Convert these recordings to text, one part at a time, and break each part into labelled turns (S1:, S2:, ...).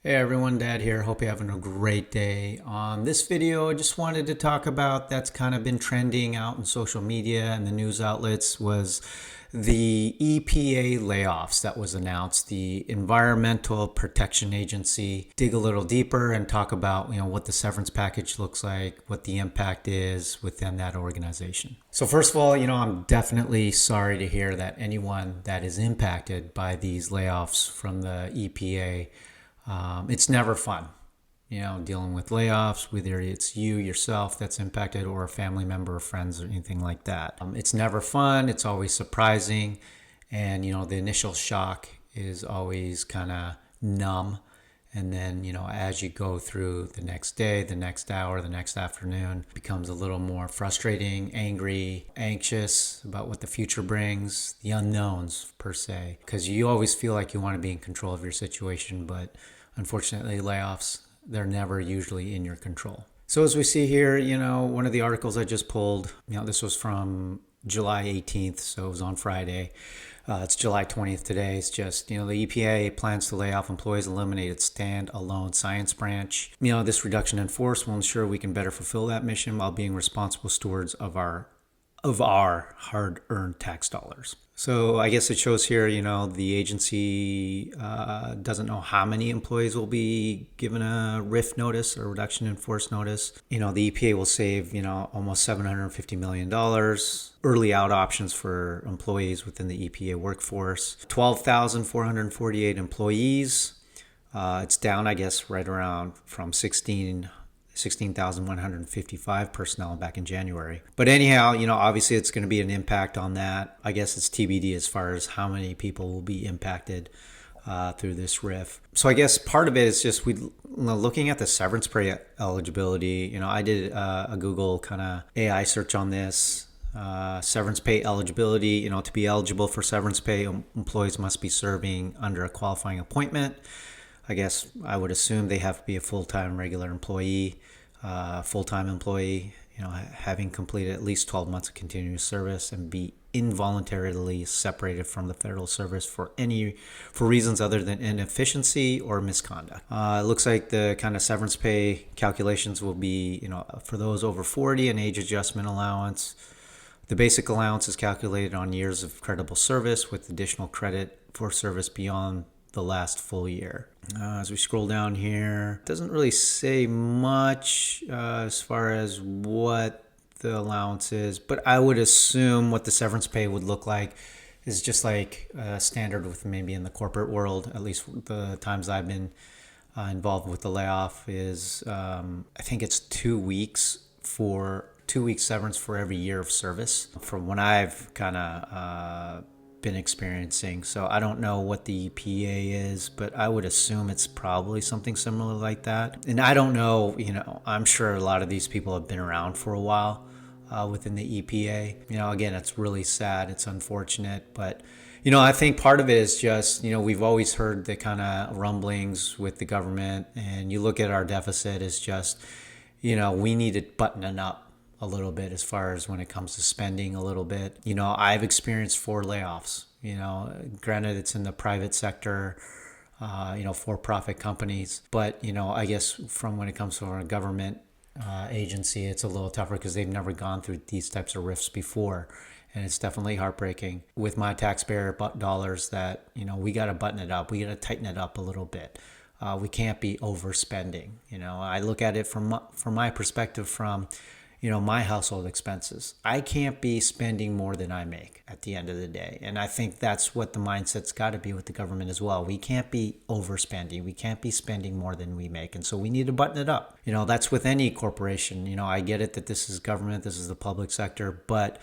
S1: Hey everyone, Dad here. Hope you're having a great day. On this video, I just wanted to talk about that's kind of been trending out in social media and the news outlets was the EPA layoffs that was announced, the Environmental Protection Agency. Dig a little deeper and talk about, what the severance package looks like, what the impact is within that organization. So first of all, I'm definitely sorry to hear that anyone that is impacted by these layoffs from the EPA. It's never fun, dealing with layoffs, whether it's you yourself that's impacted or a family member or friends or anything like that. It's never fun. It's always surprising. And, the initial shock is always kind of numb. And then, as you go through the next day, the next hour, the next afternoon, it becomes a little more frustrating, angry, anxious about what the future brings, the unknowns per se. Because you always feel like you want to be in control of your situation, but unfortunately, layoffs, they're never usually in your control. So as we see here, one of the articles I just pulled, this was from July 18th, so it was on Friday. It's July 20th today. It's just, the EPA plans to lay off employees, eliminate its standalone science branch. This reduction in force will ensure we can better fulfill that mission while being responsible stewards of our hard-earned tax dollars. So I guess it shows here, the agency doesn't know how many employees will be given a RIF notice or reduction in force notice. The EPA will save, almost $750 million. Early out options for employees within the EPA workforce. 12,448 employees. It's down, I guess, right around from 16,155 personnel back in January. But anyhow, obviously it's going to be an impact on that. I guess it's TBD as far as how many people will be impacted through this RIF. So I guess part of it is just looking at the severance pay eligibility. I did a Google kind of AI search on this. Severance pay eligibility, to be eligible for severance pay, employees must be serving under a qualifying appointment. I guess I would assume they have to be a full-time regular employee, full-time employee, having completed at least 12 months of continuous service and be involuntarily separated from the federal service for reasons other than inefficiency or misconduct. It looks like the kind of severance pay calculations will be, for those over 40, an age adjustment allowance. The basic allowance is calculated on years of credible service with additional credit for service beyond the last full year. As we scroll down here, it doesn't really say much as far as what the allowance is, but I would assume what the severance pay would look like is just like standard with maybe in the corporate world, at least the times I've been involved with the layoff is I think it's 2 weeks severance for every year of service from when I've kind of been experiencing. So I don't know what the EPA is, but I would assume it's probably something similar like that. And I don't know, I'm sure a lot of these people have been around for a while within the EPA. Again, it's really sad. It's unfortunate, but I think part of it is just, we've always heard the kind of rumblings with the government, and you look at our deficit as just, we need to button it up a little bit as far as when it comes to spending a little bit. I've experienced 4 layoffs, granted it's in the private sector, for-profit companies, but, I guess from when it comes to a government agency, it's a little tougher because they've never gone through these types of rifts before. And it's definitely heartbreaking with my taxpayer dollars that, we got to button it up. We got to tighten it up a little bit. We can't be overspending. I look at it from my perspective from, my household expenses. I can't be spending more than I make at the end of the day. And I think that's what the mindset's got to be with the government as well. We can't be overspending. We can't be spending more than we make. And so we need to button it up. That's with any corporation. I get it that this is government, this is the public sector, but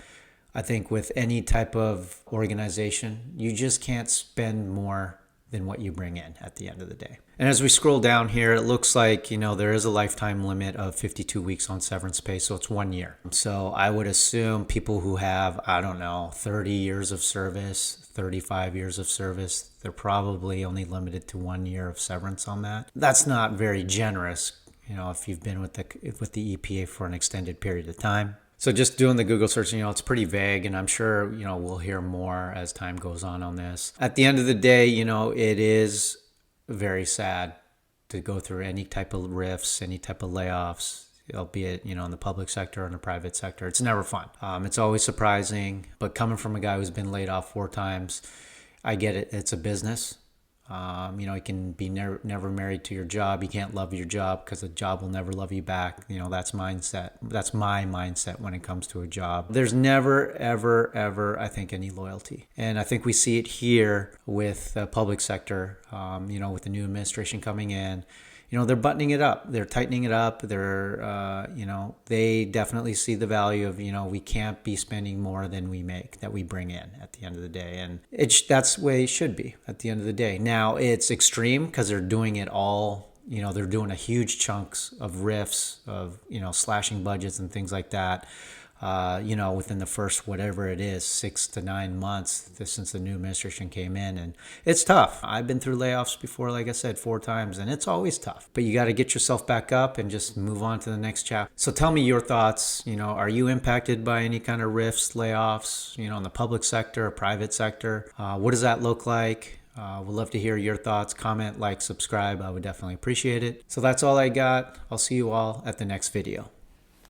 S1: I think with any type of organization, you just can't spend more than what you bring in at the end of the day. And as we scroll down here, it looks like, there is a lifetime limit of 52 weeks on severance pay, so it's 1 year. So I would assume people who have, 30 years of service, 35 years of service, they're probably only limited to 1 year of severance on that. That's not very generous, if you've been with the EPA for an extended period of time. So just doing the Google search, it's pretty vague, and I'm sure, we'll hear more as time goes on this. At the end of the day, it is very sad to go through any type of rifts, any type of layoffs, albeit, in the public sector or in the private sector. It's never fun. It's always surprising, but coming from a guy who's been laid off 4 times, I get it. It's a business. You can be never married to your job. You can't love your job because the job will never love you back. That's mindset. That's my mindset when it comes to a job. There's never, ever, ever, I think, any loyalty. And I think we see it here with the public sector, with the new administration coming in. They're buttoning it up. They're tightening it up. They definitely see the value of, we can't be spending more than we make, that we bring in at the end of the day. And that's the way it should be at the end of the day. Now, it's extreme because they're doing it all. They're doing a huge chunks of rifts, of, slashing budgets and things like that. Within the first, whatever it is, 6 to 9 months since the new administration came in. And it's tough. I've been through layoffs before, like I said, 4 times, and it's always tough. But you got to get yourself back up and just move on to the next chapter. So tell me your thoughts. Are you impacted by any kind of rifts, layoffs, in the public sector or private sector? What does that look like? We'd love to hear your thoughts. Comment, like, subscribe. I would definitely appreciate it. So that's all I got. I'll see you all at the next video.